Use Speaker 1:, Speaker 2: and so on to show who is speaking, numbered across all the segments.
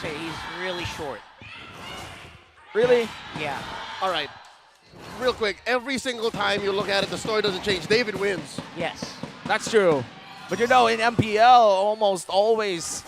Speaker 1: say he's really short.
Speaker 2: Really?
Speaker 1: Yeah.
Speaker 3: All right. Real quick, every single time you look at it, the story doesn't change. David wins.
Speaker 1: Yes.
Speaker 2: That's true. But you know, in MPL, almost always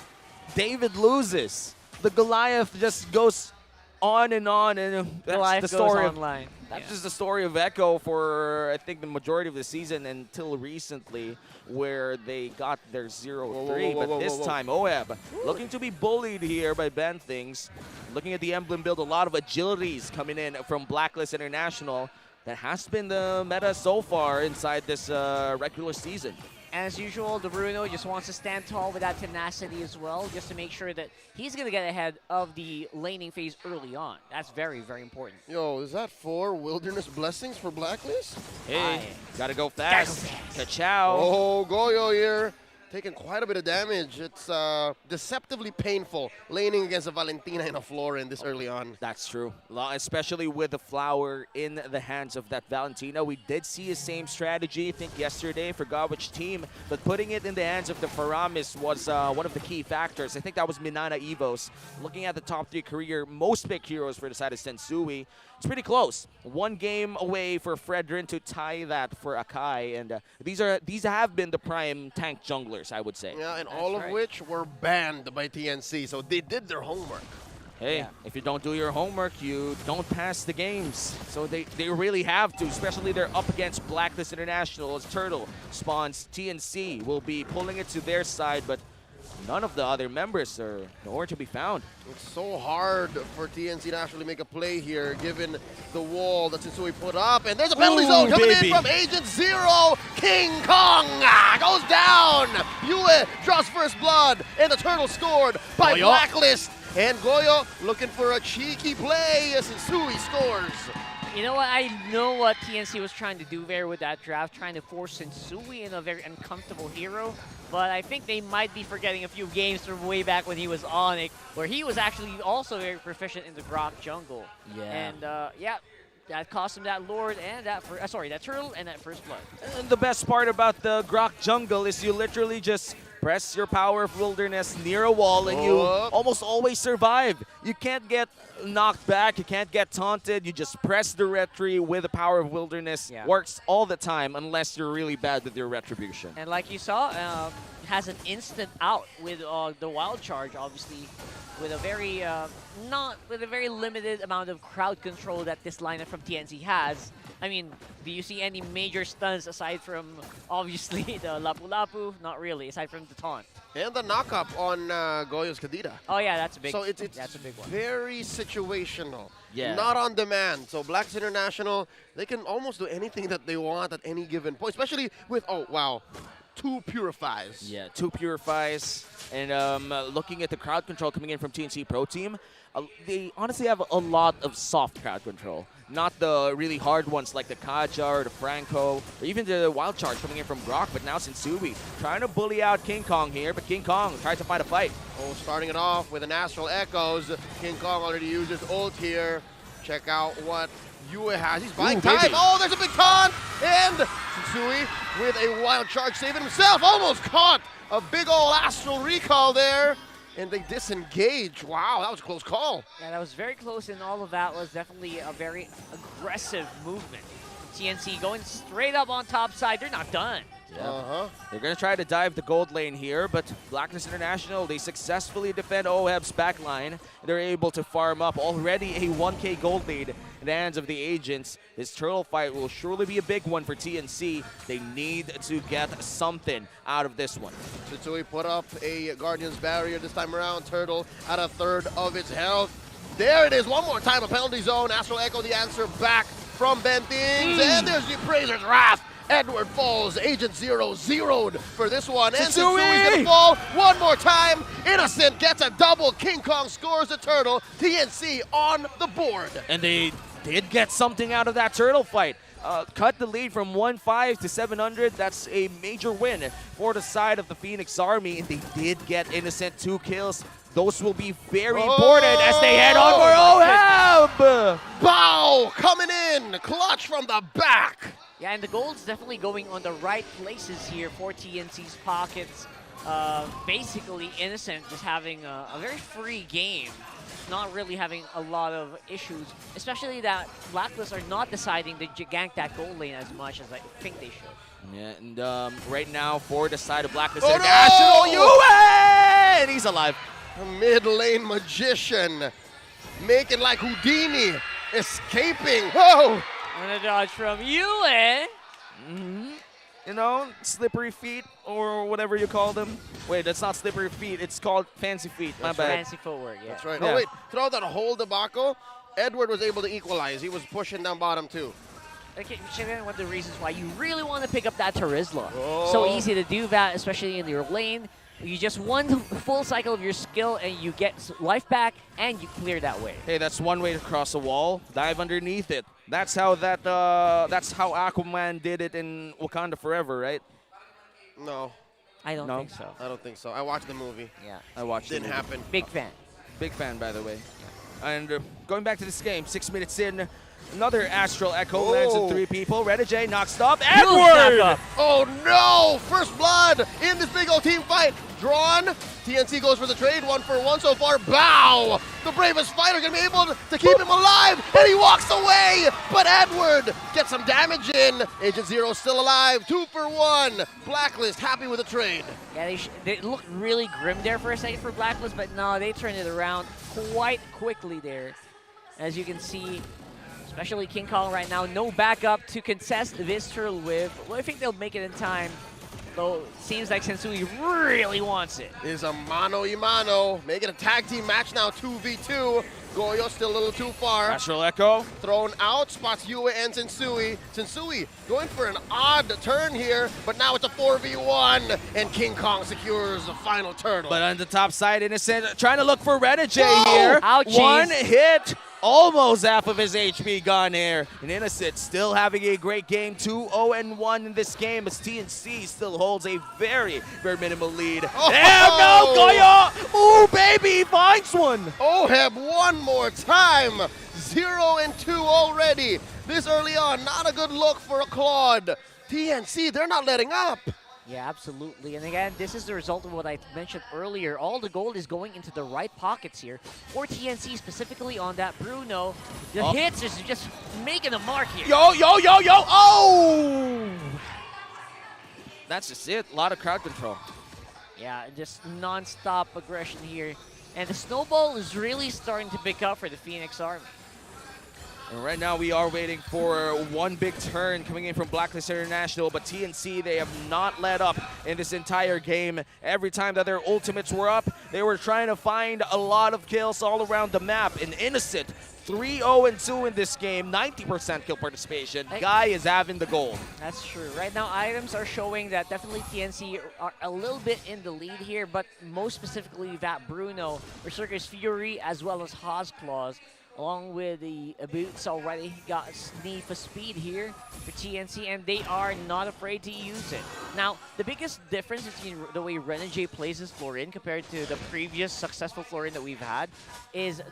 Speaker 2: David loses. The Goliath just goes on, and that's
Speaker 1: Goliath
Speaker 2: the
Speaker 1: goes
Speaker 2: story
Speaker 1: online.
Speaker 2: That's just the story of Echo for, I think, the majority of the season until recently, where they got their 0-3. But this time, OEB looking to be bullied here by Ben Things. Looking at the emblem build, a lot of agilities coming in from Blacklist International. That has been the meta so far inside this regular season.
Speaker 1: And as usual, the Bruno just wants to stand tall with that tenacity as well, just to make sure that he's going to get ahead of the laning phase early on. That's very, very important.
Speaker 3: Yo, is that 4 Wilderness Blessings for Blacklist?
Speaker 2: Hey, gotta go fast. Ka-chow.
Speaker 3: Oh, Goyo here. Taking quite a bit of damage. It's deceptively painful laning against a Valentina and a Florin this early on.
Speaker 2: That's true, especially with the flower in the hands of that Valentina. We did see the same strategy, I think, yesterday, forgot which team, but putting it in the hands of the Faramis was one of the key factors. I think that was Minana Evos. Looking at the top 3 career most pick heroes for the side of Sensui, it's pretty close. 1 game away for Fredrin to tie that for Akai, and these have been the prime tank junglers, I would say.
Speaker 3: Yeah, and all of which were banned by TNC, so they did their homework.
Speaker 2: Hey, if you don't do your homework, you don't pass the games. So they really have to, especially they're up against Blacklist International as Turtle spawns. TNC will be pulling it to their side, but none of the other members are nowhere to be found.
Speaker 3: It's so hard for TNC to actually make a play here, given the wall that Sensui put up. And there's a penalty zone coming in from Agent Zero. King Kong goes down. Yue draws first blood, and the Turtle scored by Blacklist. And Goyo looking for a cheeky play as Sensui scores.
Speaker 1: You know what? I know what TNC was trying to do there with that draft, trying to force Sensui in a very uncomfortable hero. But I think they might be forgetting a few games from way back when he was on it, where he was actually also very proficient in the Grok jungle.
Speaker 2: Yeah.
Speaker 1: And yeah, that cost him that Lord and that that Turtle and that first blood.
Speaker 2: And the best part about the Grok jungle is you literally just press your Power of Wilderness near a wall and you almost always survive. You can't get knocked back, you can't get taunted, you just press the retry with the Power of Wilderness.
Speaker 1: Yeah.
Speaker 2: Works all the time unless you're really bad with your retribution.
Speaker 1: And like you saw, has an instant out with the Wild Charge, obviously, with a very limited amount of crowd control that this lineup from TNC has. I mean, do you see any major stuns aside from, obviously, the Lapu Lapu? Not really, aside from the taunt.
Speaker 3: And the knock-up on Goyo's Kadira.
Speaker 1: Oh yeah, that's a big.
Speaker 3: So it's
Speaker 1: that's a big one.
Speaker 3: very situational.
Speaker 2: Yeah.
Speaker 3: Not on demand. So Blacks International, they can almost do anything that they want at any given point, especially with, 2 Purifies.
Speaker 2: Yeah, 2 Purifies. And looking at the crowd control coming in from TNC Pro Team, they honestly have a lot of soft crowd control. Not the really hard ones like the Kaja or the Franco, or even the Wild Charge coming in from Grok, but now Sensui trying to bully out King Kong here, but King Kong tries to fight a fight.
Speaker 3: Oh, starting it off with an Astral Echoes. King Kong already used his ult here. Check out what Yue has. He's buying time.
Speaker 2: Baby.
Speaker 3: Oh, there's a big taunt. And Sensui with a Wild Charge saving himself. Almost caught a big old Astral Recall there. And they disengage. Wow, that was a close call.
Speaker 1: Yeah, that was very close, and all of that was definitely a very aggressive movement. TNC going straight up on top side. They're not done.
Speaker 2: Yeah. They're going to try to dive the gold lane here, but Blacklist International, they successfully defend OEB's backline. They're able to farm up already a 1K gold lead in the hands of the agents. This turtle fight will surely be a big one for TNC. They need to get something out of this one.
Speaker 3: Sensui put up a Guardian's Barrier this time around. Turtle at a third of its health. There it is, one more time, a penalty zone. Astral Echo the answer back from Ben Things. And there's the Appraiser's Wrath. Edward falls. Agent Zero zeroed for this one. And Sensui's gonna fall one more time. Innocent gets a double. King Kong scores a turtle. TNC on the board.
Speaker 2: And they did get something out of that turtle fight. Cut the lead from 1-5 to 700. That's a major win for the side of the Phoenix Army. And they did get Innocent 2 kills. Those will be very important as they head on for OEB.
Speaker 3: Bow coming in. Clutch from the back.
Speaker 1: Yeah, and the gold's definitely going on the right places here for TNC's pockets. basically Innocent just having a very free game, not really having a lot of issues, especially that Blacklist are not deciding to gank that goal lane as much as I think they should.
Speaker 2: Yeah, and right now for the side of Blacklist,
Speaker 3: Oh,
Speaker 2: National
Speaker 3: no!
Speaker 2: UA! And he's alive.
Speaker 3: A mid lane magician, making like Houdini, escaping. Whoa!
Speaker 1: And a dodge from Yue.
Speaker 2: You know, slippery feet or whatever you call them. Wait, that's not slippery feet. It's called fancy feet. My bad.
Speaker 1: Fancy footwork, yeah.
Speaker 3: That's right.
Speaker 2: Yeah.
Speaker 3: Oh, wait. Throughout that whole debacle, Edward was able to equalize. He was pushing down bottom, too.
Speaker 1: Okay, check out one of the reasons why you really want to pick up that Terizla.
Speaker 3: Oh.
Speaker 1: So easy to do that, especially in your lane. You just one full cycle of your skill and you get life back and you clear that way.
Speaker 2: Hey, that's one way to cross a wall. Dive underneath it. That's how that's how Aquaman did it in Wakanda Forever, right?
Speaker 3: No,
Speaker 1: I don't
Speaker 2: No.
Speaker 1: think so.
Speaker 3: I don't think so. I watched the movie.
Speaker 1: Yeah.
Speaker 2: I watched it.
Speaker 3: Didn't happen.
Speaker 1: Big fan.
Speaker 2: Big fan, by the way. And going back to this game, 6 minutes in, another Astral Echo lands on 3 people. Renegade knocks up. Edward!
Speaker 3: Oh no! First blood in this big old team fight. Drawn. TNC goes for the trade, 1-for-1 so far. Bow! The bravest fighter gonna be able to keep him alive, and he walks away. But Edward gets some damage in. Agent Zero still alive, 2-for-1. Blacklist happy with the trade.
Speaker 1: Yeah, they looked really grim there for a second for Blacklist, but no, they turned it around quite quickly there. As you can see, especially King Kong right now, no backup to contest this turtle with. Well, I think they'll make it in time. Though it seems like Sensui really wants it.
Speaker 3: Is a mano-y-mano. Make it a tag team match now, 2v2. Goyo still a little too far.
Speaker 2: Astral Echo.
Speaker 3: Thrown out, spots Yue and Sensui. Sensui going for an odd turn here, but now it's a 4v1, and King Kong secures the final turtle.
Speaker 2: But on the top side, Innocent trying to look for Renegade
Speaker 3: Whoa!
Speaker 2: here.
Speaker 1: Ouchies.
Speaker 2: One hit. Almost half of his HP gone here. And Innocent still having a great game. 2-0-1 in this game as TNC still holds a very, very minimal lead.
Speaker 3: Oh!
Speaker 2: There no Goyo! Ooh, baby, he finds one.
Speaker 3: Oheb one more time. 0-2 already. This early on, not a good look for a Claude. TNC, they're not letting up.
Speaker 1: Yeah, absolutely. And again, this is the result of what I mentioned earlier. All the gold is going into the right pockets here. For TNC, specifically on that Bruno. The hits is just making a mark here.
Speaker 2: Yo, yo, yo, yo. Oh! That's just it. A lot of crowd control.
Speaker 1: Yeah, just non-stop aggression here. And the snowball is really starting to pick up for the Phoenix Army.
Speaker 2: And right now we are waiting for one big turn coming in from Blacklist International, but TNC, they have not let up in this entire game. Every time that their ultimates were up, they were trying to find a lot of kills all around the map. And Innocent, 3-0-2 in this game, 90% kill participation. Guy is having the goal.
Speaker 1: That's true. Right now, items are showing that definitely TNC are a little bit in the lead here, but most specifically that Bruno, Berserker's Fury, as well as Haas Claws, along with the boots already got need for speed here for TNC, and they are not afraid to use it. Now, the biggest difference between the way Renegade plays his Florin compared to the previous successful Florin that we've had is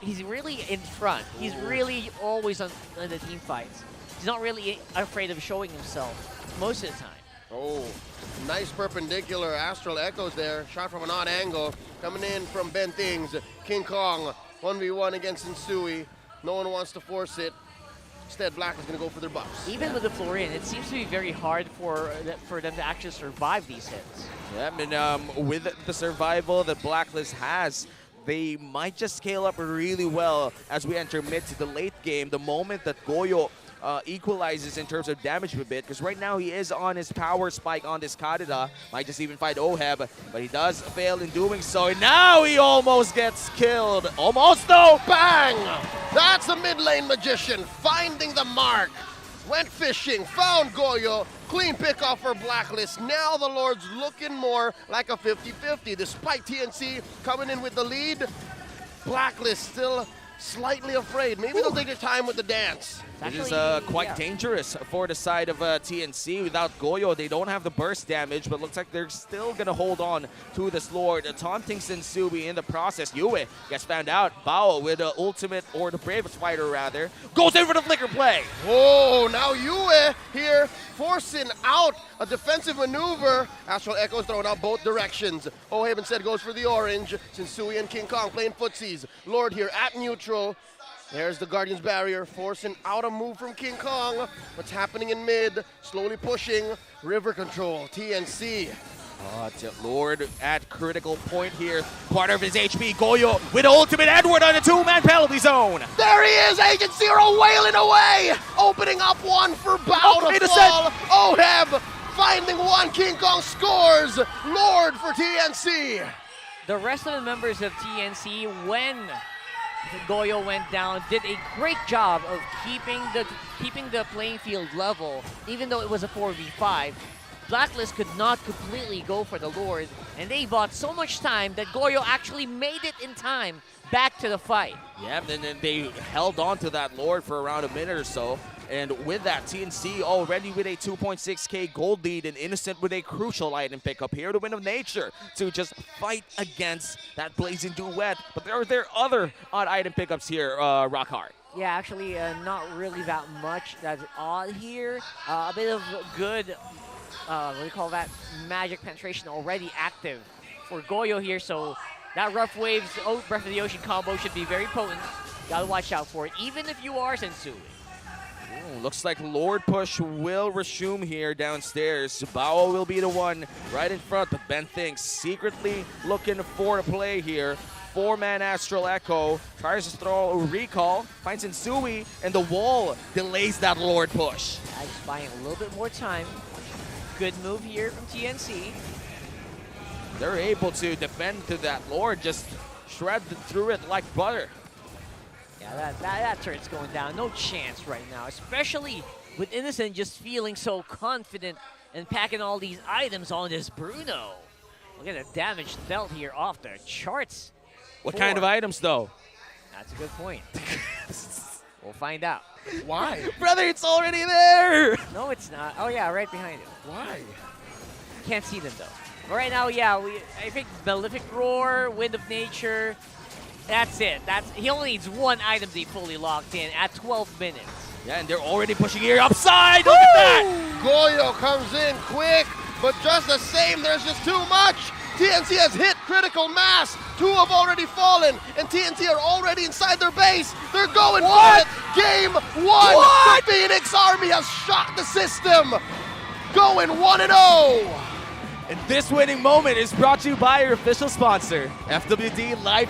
Speaker 1: he's really in front. He's really always on the team fights. He's not really afraid of showing himself most of the time.
Speaker 3: Oh, nice perpendicular Astral Echoes there. Shot from an odd angle. Coming in from Ben Things. King Kong, 1v1 against Sensui. No one wants to force it. Instead, Black is going to go for their buffs.
Speaker 1: Even with the Florin, it seems to be very hard for them to actually survive these hits.
Speaker 2: Yeah, I mean, with the survival that Blacklist has, they might just scale up really well as we enter mid to the late game. The moment that Goyo equalizes in terms of damage a bit, because right now he is on his power spike on this Kadida. Might just even fight Oheb, but he does fail in doing so. And now he almost gets killed. Almost though.
Speaker 3: Bang! That's the mid lane magician finding the mark. Went fishing, found Goyo. Clean pickoff for Blacklist. Now the Lord's looking more like a 50-50. Despite TNC coming in with the lead, Blacklist still slightly afraid. Maybe they'll take their time with the dance.
Speaker 2: It is
Speaker 1: Actually,
Speaker 2: quite
Speaker 1: yeah.
Speaker 2: dangerous for the side of TNC. Without Goyo, they don't have the burst damage, but looks like they're still going to hold on to this Lord. Taunting Sensui in the process. Yue gets found out. Bao with the ultimate, or the Brave Spider rather, goes in for the flicker play.
Speaker 3: Oh, now Yue here forcing out a defensive maneuver. Astral Echo's throwing out both directions. O'Haven said goes for the orange. Sensui and King Kong playing footsies. Lord here at neutral. There's the Guardian's Barrier, forcing out a move from King Kong. What's happening in mid? Slowly pushing. River control, TNC.
Speaker 2: Lord at critical point here. Part of his HP. Goyo with ultimate Edward on a two-man penalty zone.
Speaker 3: There he is, Agent Zero wailing away. Opening up one for Bao to fall. Oheb finding one. King Kong scores. Lord for TNC.
Speaker 1: The rest of the members of TNC, when Goyo went down, did a great job of keeping the playing field level, even though it was a 4v5. Blacklist could not completely go for the Lord, and they bought so much time that Goyo actually made it in time back to the fight.
Speaker 2: Yeah, and then they held on to that Lord for around a minute or so. And with that, TNC already with a 2.6k gold lead, and Innocent with a crucial item pickup here to Wind of Nature to just fight against that Blazing Duet. But there are other odd item pickups here, Rockhard.
Speaker 1: Yeah, actually, not really that much that's odd here. A bit of good, what do you call that, magic penetration already active for Goyo here, so that Rough Waves, Breath of the Ocean combo should be very potent. Gotta watch out for it, even if you are Sensui.
Speaker 2: Ooh, looks like Lord Push will resume here downstairs. Bao will be the one right in front, but Ben thinks secretly looking for a play here. Four-man Astral Echo tries to throw a recall, finds Sensui, and the wall delays that Lord Push.
Speaker 1: Just buying a little bit more time. Good move here from TNC.
Speaker 2: They're able to defend to that Lord, just shred through it like butter.
Speaker 1: Yeah, that turret's going down. No chance right now, especially with Innocent just feeling so confident and packing all these items on this Bruno. Look at the damage dealt here off the charts.
Speaker 2: What kind of items, though?
Speaker 1: That's a good point. We'll find out.
Speaker 3: Why?
Speaker 2: Brother, it's already there!
Speaker 1: No, it's not. Oh, yeah, right behind it.
Speaker 3: Why?
Speaker 1: Can't see them, though. But right now, yeah, I think Malefic Roar, Wind of Nature, that's it. He only needs one item to be fully locked in at 12 minutes.
Speaker 2: Yeah, and they're already pushing here upside. Look at that!
Speaker 3: Goyo comes in quick, but just the same, there's just too much. TNC has hit critical mass. Two have already fallen, and TNC are already inside their base. They're going for it. Game one.
Speaker 2: What?
Speaker 3: The Phoenix Army has shocked the system. Going 1-0.
Speaker 2: And this winning moment is brought to you by your official sponsor, FWD Live